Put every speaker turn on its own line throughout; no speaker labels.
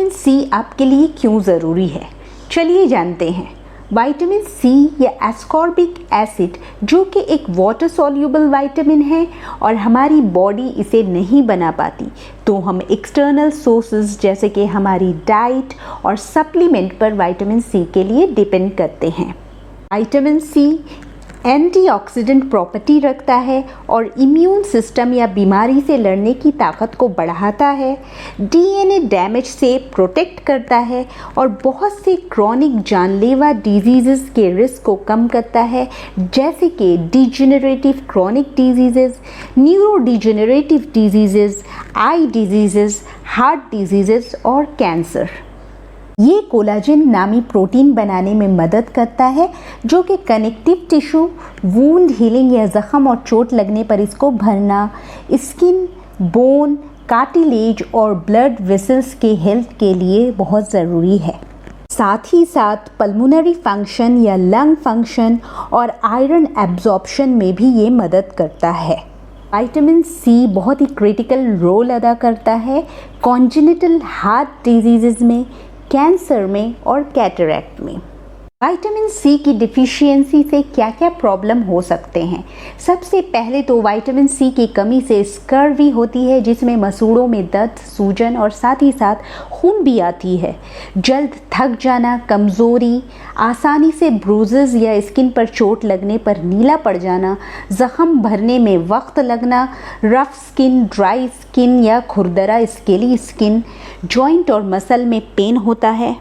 Vitamin C आपके लिए क्यों ज़रूरी है, चलिए जानते हैं। विटामिन सी या एस्कॉर्बिक एसिड जो कि एक वाटर सॉल्यूबल विटामिन है और हमारी बॉडी इसे नहीं बना पाती, तो हम एक्सटर्नल सोर्सेज जैसे कि हमारी डाइट और सप्लीमेंट पर विटामिन सी के लिए डिपेंड करते हैं। विटामिन सी एंटीऑक्सीडेंट प्रॉपर्टी रखता है और इम्यून सिस्टम या बीमारी से लड़ने की ताकत को बढ़ाता है, डीएनए डैमेज से प्रोटेक्ट करता है और बहुत से क्रॉनिक जानलेवा डिजीज़ के रिस्क को कम करता है, जैसे कि degenerative chronic disease, neurodegenerative disease, eye disease, heart disease और कैंसर। ये कोलाजन नामी प्रोटीन बनाने में मदद करता है जो कि कनेक्टिव टिश्यू, वूंड हीलिंग या ज़ख़म और चोट लगने पर इसको भरना, स्किन, बोन, कार्टिलेज और ब्लड वेसल्स के हेल्थ के लिए बहुत ज़रूरी है। साथ ही साथ पल्मोनरी फंक्शन या लंग फंक्शन और आयरन एब्जॉर्प्शन में भी ये मदद करता है। विटामिन सी बहुत ही क्रिटिकल रोल अदा करता है कॉन्जेनिटल हार्ट डिजीज़ में, कैंसर में और कैटरैक्ट में। विटामिन सी की डिफिशियंसी से क्या क्या प्रॉब्लम हो सकते हैं? सबसे पहले तो विटामिन सी की कमी से स्कर्वी होती है, जिसमें मसूड़ों में दर्द, सूजन और साथ ही साथ खून भी आती है। जल्द थक जाना, कमज़ोरी, आसानी से ब्रूजेस या स्किन पर चोट लगने पर नीला पड़ जाना, ज़ख़म भरने में वक्त लगना, रफ स्किन, ड्राई स्किन या खुरदरा स्केली स्किन, जॉइंट और मसल में पेन होता है।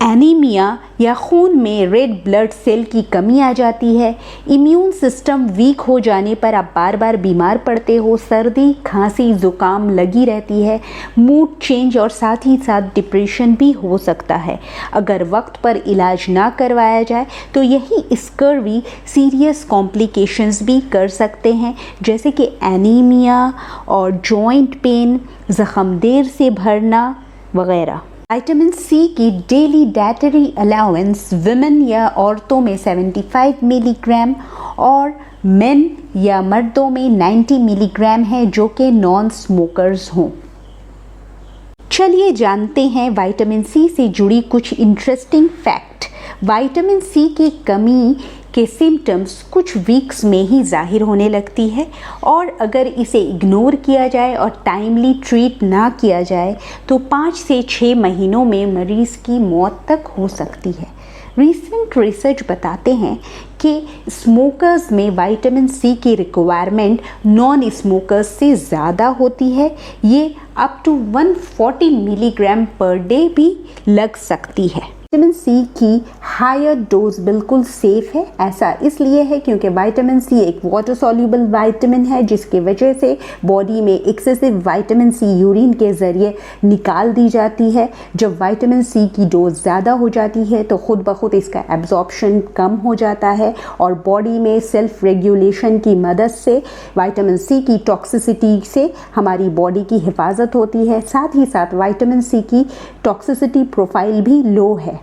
एनीमिया या खून में रेड ब्लड सेल की कमी आ जाती है। इम्यून सिस्टम वीक हो जाने पर आप बार बार बीमार पड़ते हो, सर्दी, खांसी, ज़ुकाम लगी रहती है, मूड चेंज और साथ ही साथ डिप्रेशन भी हो सकता है। अगर वक्त पर इलाज ना करवाया जाए तो यही स्कर्वी सीरियस कॉम्प्लिकेशंस भी कर सकते हैं, जैसे कि एनीमिया और जॉइंट पेन, ज़ख़म देर से भरना वगैरह। विटामिन सी की डेली डाइटरी अलाउंस विमेन या औरतों में 75 मिलीग्राम और मेन या मर्दों में 90 मिलीग्राम है, जो कि नॉन स्मोकर्स हों। चलिए जानते हैं विटामिन सी से जुड़ी कुछ इंटरेस्टिंग फैक्ट। विटामिन सी की कमी के सिम्टम्स कुछ वीक्स में ही जाहिर होने लगती है और अगर इसे इग्नोर किया जाए और टाइमली ट्रीट ना किया जाए तो 5 से 6 महीनों में मरीज़ की मौत तक हो सकती है। रीसेंट रिसर्च बताते हैं कि स्मोकर्स में विटामिन सी की रिक्वायरमेंट नॉन स्मोकर्स से ज़्यादा होती है। ये up to 140 milligram per day भी लग सकती है। विटामिन सी की हायर डोज बिल्कुल सेफ़ है। ऐसा इसलिए है क्योंकि विटामिन सी एक वाटर सॉल्यूबल विटामिन है, जिसकी वजह से बॉडी में एक्सेसिव विटामिन सी यूरिन के ज़रिए निकाल दी जाती है। जब विटामिन सी की डोज ज़्यादा हो जाती है तो खुद ब खुद इसका एब्जॉर्प्शन कम हो जाता है और बॉडी में सेल्फ रेगुलेशन की मदद से विटामिन सी की टॉक्सिसिटी से हमारी बॉडी की हिफाजत होती है। साथ ही साथ विटामिन सी की टॉक्सिसिटी प्रोफाइल भी लो है।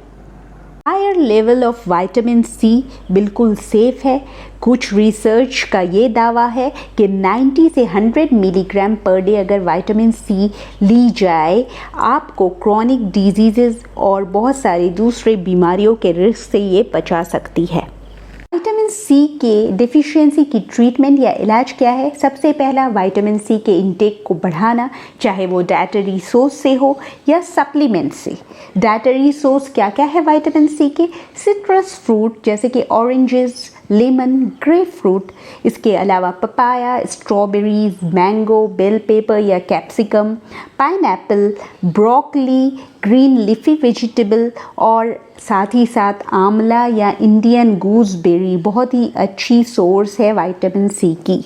Higher level of vitamin C बिल्कुल सेफ़ है। कुछ रिसर्च का ये दावा है कि 90 से 100 मिलीग्राम पर डे अगर विटामिन सी ली जाए, आपको क्रॉनिक डिजीज़ और बहुत सारी दूसरे बीमारियों के रिस्क से ये बचा सकती है। विटामिन सी के डिफिशियंसी की ट्रीटमेंट या इलाज क्या है? सबसे पहला, विटामिन सी के इंटेक को बढ़ाना, चाहे वो डाइटरी सोर्स से हो या सप्लीमेंट से। डाइटरी सोर्स क्या क्या है विटामिन सी के? सिट्रस फ्रूट जैसे कि ऑरेंजेस, लेमन, ग्रेप फ्रूट, इसके अलावा papaya, strawberries, mango, bell pepper या capsicum, pineapple, broccoli, green leafy vegetable और साथ ही साथ आंवला या इंडियन गूसबेरी बहुत ही अच्छी सोर्स है विटामिन सी की।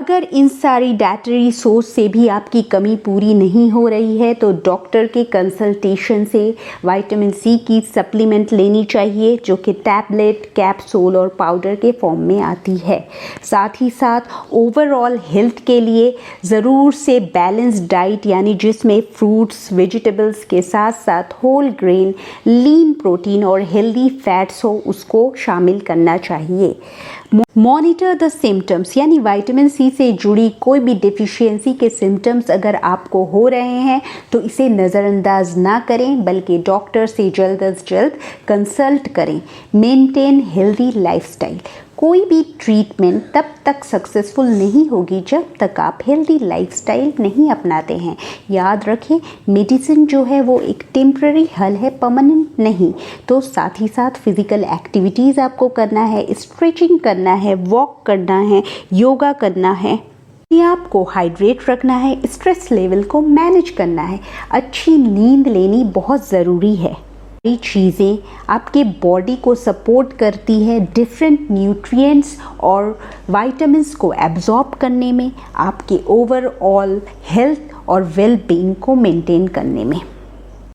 अगर इन सारी डाइटरी सोर्स से भी आपकी कमी पूरी नहीं हो रही है तो डॉक्टर के कंसल्टेशन से विटामिन सी की सप्लीमेंट लेनी चाहिए, जो कि टैबलेट, कैप्सूल और पाउडर के फॉर्म में आती है। साथ ही साथ ओवरऑल हेल्थ के लिए ज़रूर से बैलेंस डाइट, यानी जिसमें फ्रूट्स, वेजिटेबल्स के साथ साथ होल ग्रेन, लीन प्रोटीन और हेल्दी फैट्स हो, उसको शामिल करना चाहिए। मॉनिटर द सिम्टम्स, यानी विटामिन सी से जुड़ी कोई भी डिफिशियंसी के सिम्टम्स अगर आपको हो रहे हैं तो इसे नज़रअंदाज ना करें, बल्कि डॉक्टर से जल्द अज जल्द कंसल्ट करें। Maintain healthy lifestyle. कोई भी ट्रीटमेंट तब तक सक्सेसफुल नहीं होगी जब तक आप हेल्दी लाइफस्टाइल नहीं अपनाते हैं। याद रखें, मेडिसिन जो है वो एक टेम्पररी हल है, परमानेंट नहीं। तो साथ ही साथ फिज़िकल एक्टिविटीज़ आपको करना है, स्ट्रेचिंग करना है, वॉक करना है, योगा करना है, अपने आप को हाइड्रेट रखना है, स्ट्रेस लेवल को मैनेज करना है, अच्छी नींद लेनी बहुत ज़रूरी है। ये चीज़ें आपके बॉडी को सपोर्ट करती है डिफरेंट न्यूट्रिएंट्स और विटामिन्स को एब्जॉर्ब करने में, आपके ओवरऑल हेल्थ और वेल बीइंग को मेंटेन करने में।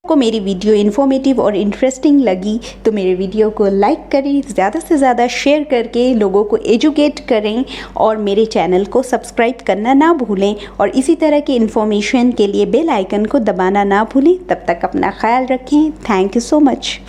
आपको मेरी वीडियो इन्फॉर्मेटिव और इंटरेस्टिंग लगी तो मेरे वीडियो को लाइक करें, ज़्यादा से ज़्यादा शेयर करके लोगों को एजुकेट करें और मेरे चैनल को सब्सक्राइब करना ना भूलें। और इसी तरह की इन्फॉर्मेशन के लिए बेल आइकन को दबाना ना भूलें। तब तक अपना ख्याल रखें। Thank you so much.